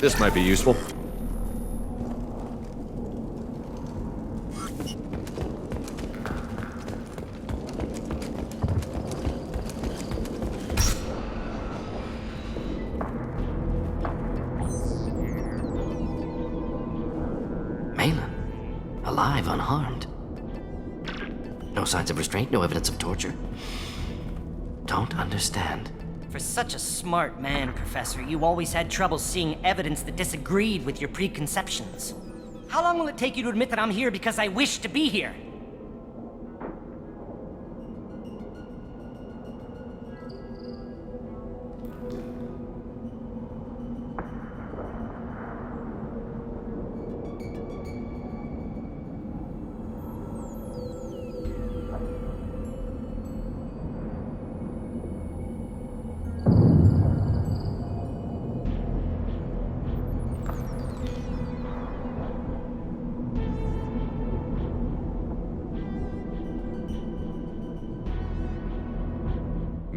This might be useful. Alive, unharmed. No signs of restraint, no evidence of torture. Don't understand. For such a smart man, Professor, you always had trouble seeing evidence that disagreed with your preconceptions. How long will it take you to admit that I'm here because I wish to be here?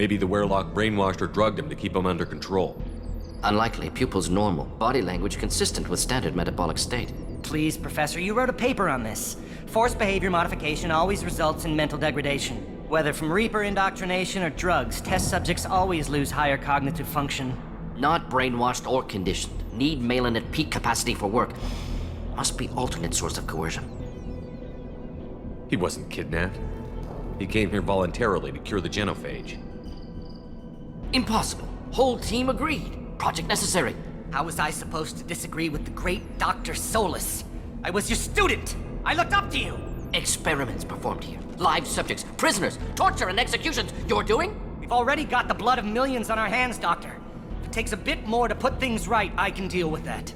Maybe the Werelock brainwashed or drugged him to keep him under control. Unlikely. Pupil's normal. Body language consistent with standard metabolic state. Please, Professor, you wrote a paper on this. Forced behavior modification always results in mental degradation. Whether from Reaper indoctrination or drugs, test subjects always lose higher cognitive function. Not brainwashed or conditioned. Need Malin at peak capacity for work. Must be alternate source of coercion. He wasn't kidnapped. He came here voluntarily to cure the genophage. Impossible. Whole team agreed. Project necessary. How was I supposed to disagree with the great Dr. Solus? I was your student! I looked up to you! Experiments performed here. Live subjects, prisoners, torture and executions. You're doing? We've already got the blood of millions on our hands, Doctor. If it takes a bit more to put things right, I can deal with that.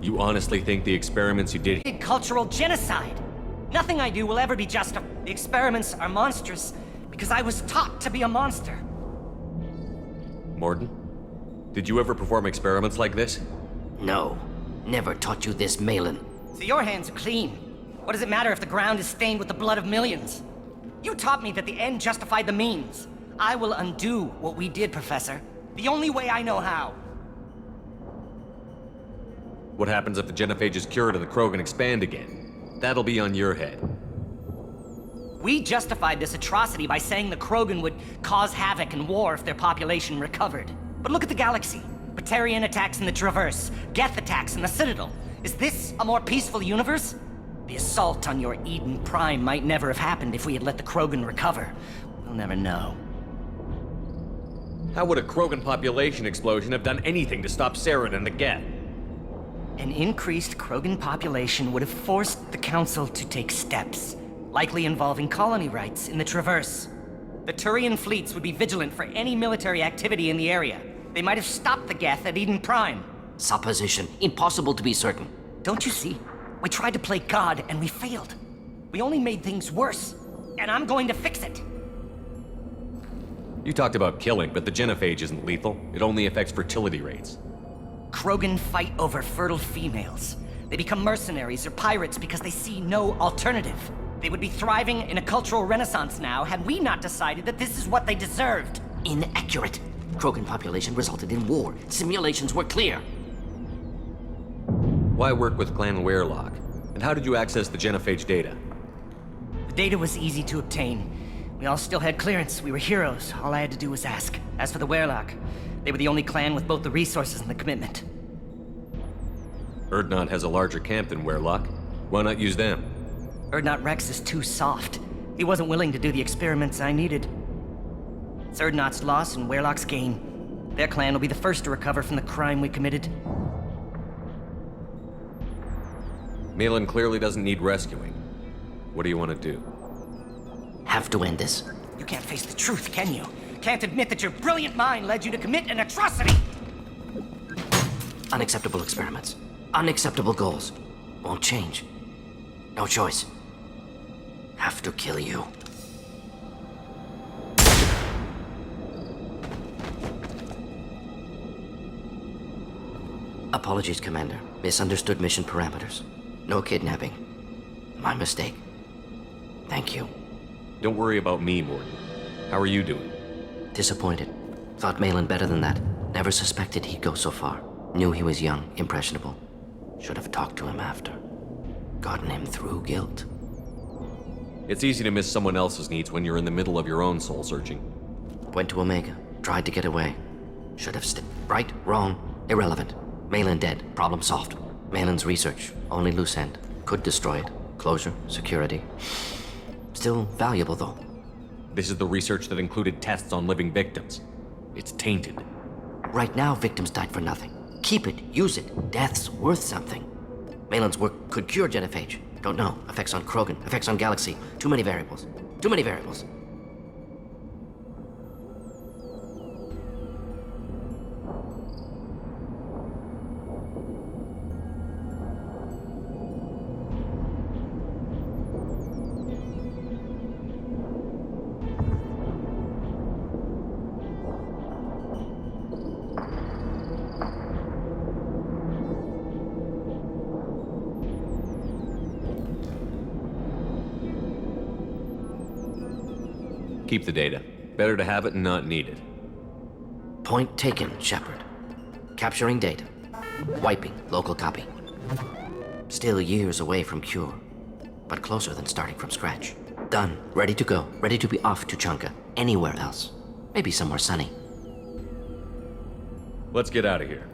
You honestly think the experiments you did... Cultural genocide! Nothing I do will ever be justified. The experiments are monstrous because I was taught to be a monster. Mordin? Did you ever perform experiments like this? No. Never taught you this, Malin. So your hands are clean. What does it matter if the ground is stained with the blood of millions? You taught me that the end justified the means. I will undo what we did, Professor. The only way I know how. What happens if the genophage is cured and the Krogan expand again? That'll be on your head. We justified this atrocity by saying the Krogan would cause havoc and war if their population recovered. But look at the galaxy. Batarian attacks in the Traverse, Geth attacks in the Citadel. Is this a more peaceful universe? The assault on your Eden Prime might never have happened if we had let the Krogan recover. We'll never know. How would a Krogan population explosion have done anything to stop Saren and the Geth? An increased Krogan population would have forced the Council to take steps, likely involving colony rights in the Traverse. The Turian fleets would be vigilant for any military activity in the area. They might have stopped the Geth at Eden Prime. Supposition. Impossible to be certain. Don't you see? We tried to play God and we failed. We only made things worse, and I'm going to fix it. You talked about killing, but the genophage isn't lethal. It only affects fertility rates. Krogan fight over fertile females. They become mercenaries or pirates because they see no alternative. They would be thriving in a cultural renaissance now had we not decided that this is what they deserved. Inaccurate. Krogan population resulted in war. Simulations were clear. Why work with Clan Werelock? And how did you access the genophage data? The data was easy to obtain. We all still had clearance. We were heroes. All I had to do was ask. As for the Werelock, they were the only clan with both the resources and the commitment. Urdnot has a larger camp than Werelock. Why not use them? Urdnot Rex is too soft. He wasn't willing to do the experiments I needed. It's Urdnot's loss and Werelock's gain. Their clan will be the first to recover from the crime we committed. Malin clearly doesn't need rescuing. What do you want to do? Have to end this. You can't face the truth, can you? Can't admit that your brilliant mind led you to commit an atrocity! Unacceptable experiments. Unacceptable goals. Won't change. No choice. Have to kill you. Apologies, Commander. Misunderstood mission parameters. No kidnapping. My mistake. Thank you. Don't worry about me, Mordin. How are you doing? Disappointed. Thought Malin better than that. Never suspected he'd go so far. Knew he was young, impressionable. Should have talked to him after. Gotten him through guilt. It's easy to miss someone else's needs when you're in the middle of your own soul searching. Went to Omega. Tried to get away. Should have right, wrong, irrelevant. Malin dead. Problem solved. Malin's research. Only loose end. Could destroy it. Closure. Security. Still valuable, though. This is the research that included tests on living victims. It's tainted. Right now, victims died for nothing. Keep it. Use it. Death's worth something. Malin's work could cure genophage. Don't know. Effects on Krogan. Effects on Galaxy. Too many variables. Too many variables. Keep the data. Better to have it and not need it. Point taken, Shepard. Capturing data. Wiping local copy. Still years away from cure, but closer than starting from scratch. Done. Ready to go. Ready to be off Tuchanka. Anywhere else. Maybe somewhere sunny. Let's get out of here.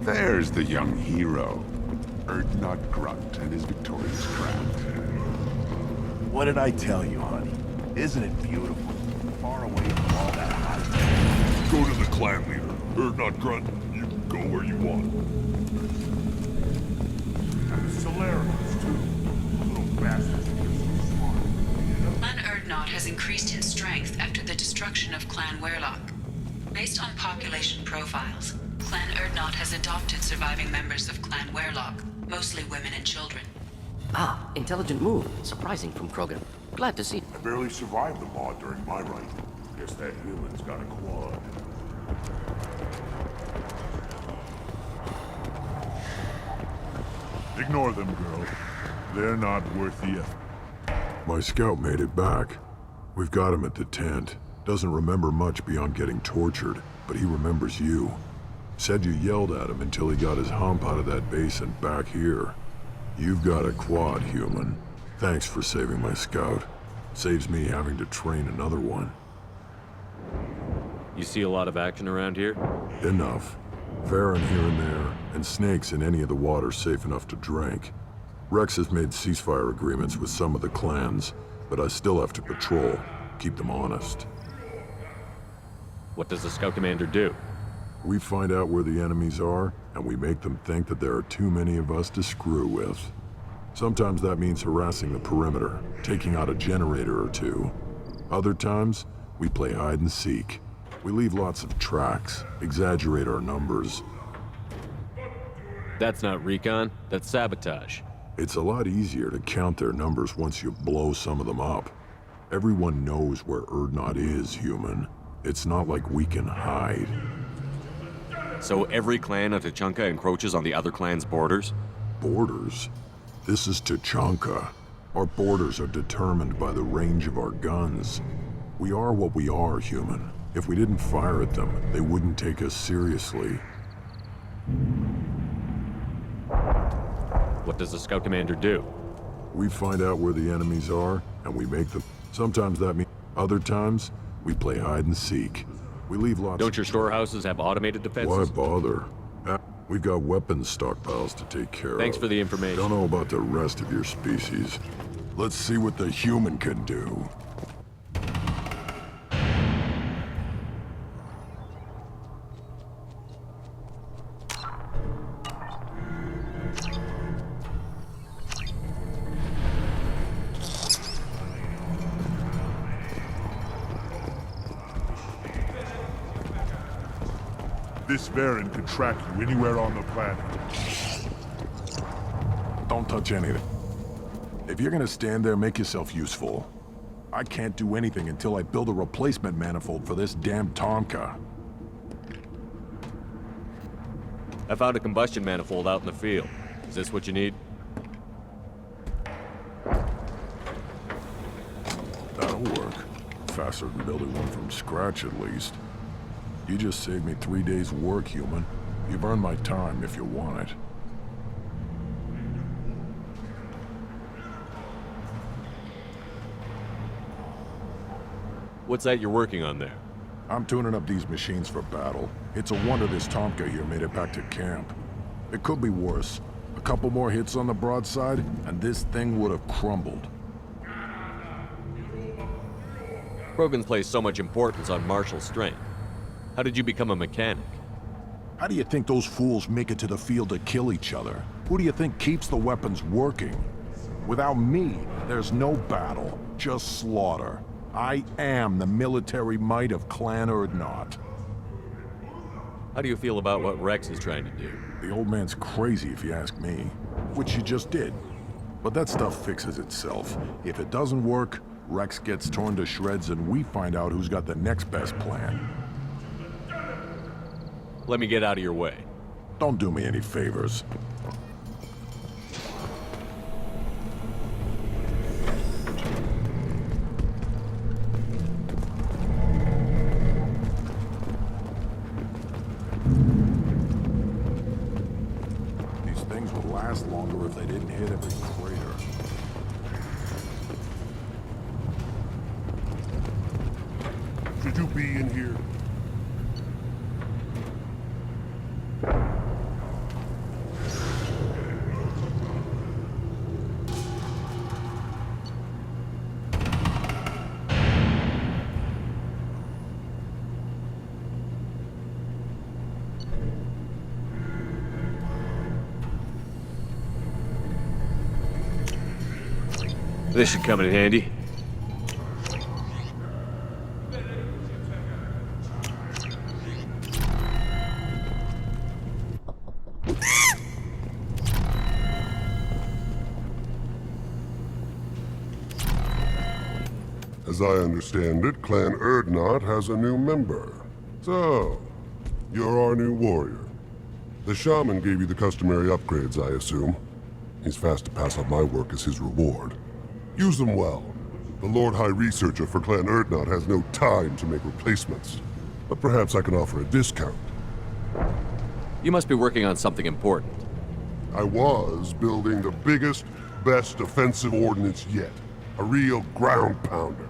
There's the young hero. Erdnot Grunt and his victorious crown. What did I tell you, honey? Isn't it beautiful? Far away from all that high. Go to the clan leader. Erdnot Grunt. You can go where you want. And the Solarians, too. Little bastards who get so smart. Clan Erdnot has increased in strength after the destruction of Clan Werlock. Based on population profiles, Clan Erdnot has adopted surviving members of Clan Werlock, mostly women and children. Ah, intelligent move. Surprising from Krogan. Glad to see. I barely survived the mod during my run. Guess that human's got a quad. Ignore them, girl. They're not worth the effort. My scout made it back. We've got him at the tent. Doesn't remember much beyond getting tortured, but he remembers you. Said you yelled at him until he got his hump out of that base and back here. You've got a quad, human. Thanks for saving my scout. Saves me having to train another one. You see a lot of action around here? Enough. Farron here and there, and snakes in any of the water safe enough to drink. Rex has made ceasefire agreements with some of the clans, but I still have to patrol, keep them honest. What does the scout commander do? We find out where the enemies are, and we make them think that there are too many of us to screw with. Sometimes that means harassing the perimeter, taking out a generator or two. Other times, we play hide and seek. We leave lots of tracks, exaggerate our numbers. That's not recon, that's sabotage. It's a lot easier to count their numbers once you blow some of them up. Everyone knows where Erdnot is, human. It's not like we can hide. So every clan of Tuchanka encroaches on the other clan's borders? Borders? This is Tuchanka. Our borders are determined by the range of our guns. We are what we are, human. If we didn't fire at them, they wouldn't take us seriously. What does the scout commander do? We find out where the enemies are, and we make them. Sometimes that means. Other times, we play hide and seek. We leave lots. Don't your storehouses have automated defenses? Why bother? We've got weapons stockpiles to take care of. Thanks for the information. Don't know about the rest of your species. Let's see what the human can do. This Baron could track you anywhere on the planet. Don't touch anything. If you're gonna stand there, make yourself useful. I can't do anything until I build a replacement manifold for this damn Tuchanka. I found a combustion manifold out in the field. Is this what you need? That'll work. Faster than building one from scratch, at least. You just saved me 3 days' work, human. You've earned my time if you want it. What's that you're working on there? I'm tuning up these machines for battle. It's a wonder this Tuchanka here made it back to camp. It could be worse. A couple more hits on the broadside, and this thing would have crumbled. Krogan's placed so much importance on martial strength. How did you become a mechanic? How do you think those fools make it to the field to kill each other? Who do you think keeps the weapons working? Without me, there's no battle, just slaughter. I am the military might of Clan Urdnot. How do you feel about what Rex is trying to do? The old man's crazy if you ask me, which he just did. But that stuff fixes itself. If it doesn't work, Rex gets torn to shreds and we find out who's got the next best plan. Let me get out of your way. Don't do me any favors. These things would last longer if they didn't hit every crater. Should you be in here? This should come in handy. As I understand it, Clan Urdnot has a new member. So, you're our new warrior. The shaman gave you the customary upgrades, I assume. He's fast to pass on my work as his reward. Use them well. The Lord High Researcher for Clan Urdnot has no time to make replacements. But perhaps I can offer a discount. You must be working on something important. I was building the biggest, best offensive ordnance yet. A real ground pounder.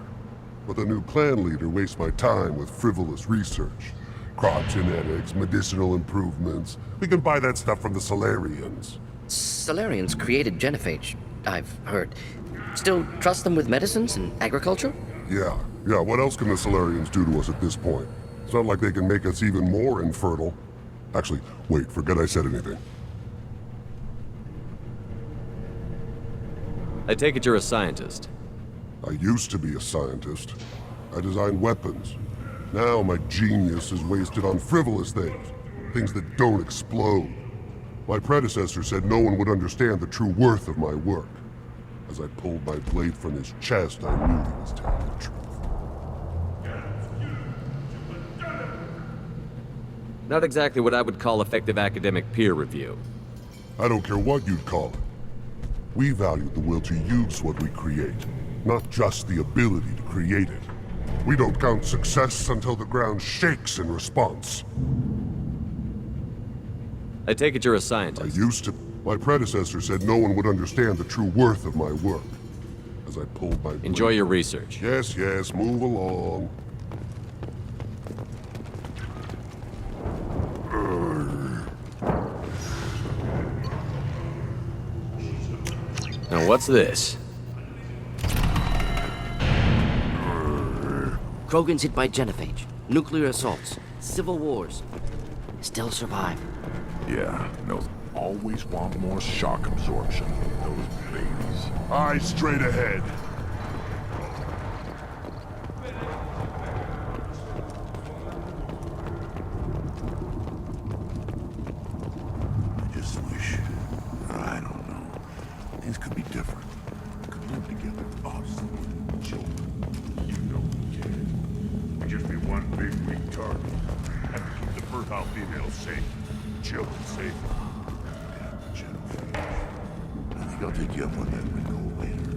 But the new clan leader wastes my time with frivolous research. Crop genetics, medicinal improvements. We can buy that stuff from the Solarians. Solarians created genophage, I've heard. Still trust them with medicines and agriculture? Yeah. What else can the Solarians do to us at this point? It's not like they can make us even more infertile. Actually, wait, forget I said anything. I take it you're a scientist. I used to be a scientist. I designed weapons. Now my genius is wasted on frivolous things. Things that don't explode. My predecessor said no one would understand the true worth of my work. As I pulled my blade from his chest, I knew he was telling the truth. Not exactly what I would call effective academic peer review. I don't care what you'd call it. We value the will to use what we create, not just the ability to create it. We don't count success until the ground shakes in response. I take it you're a scientist. I used to. My predecessor said no one would understand the true worth of my work. As I pulled my blade. Enjoy your research. Yes, move along. Now what's this? Krogan's hit by genophage, nuclear assaults, civil wars. Still survive. Yeah, no. Always want more shock absorption. Those babies. Eyes straight ahead. I just wish, I don't know, just be one big weak target. Have to keep the fertile females safe. Children safe. Damn Genevieve. I think I'll take you up on that window later.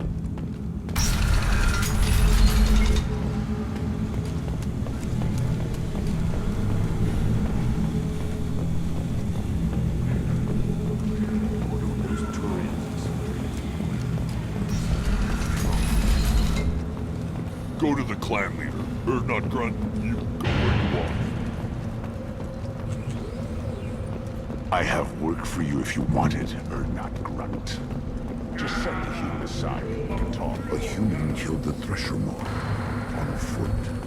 Go to the clan leader. Heard not grunt. You go where you want. I have work for you if you want it, or not grunt. Just set the human aside and we can talk. A human killed the Thresher Maw on foot.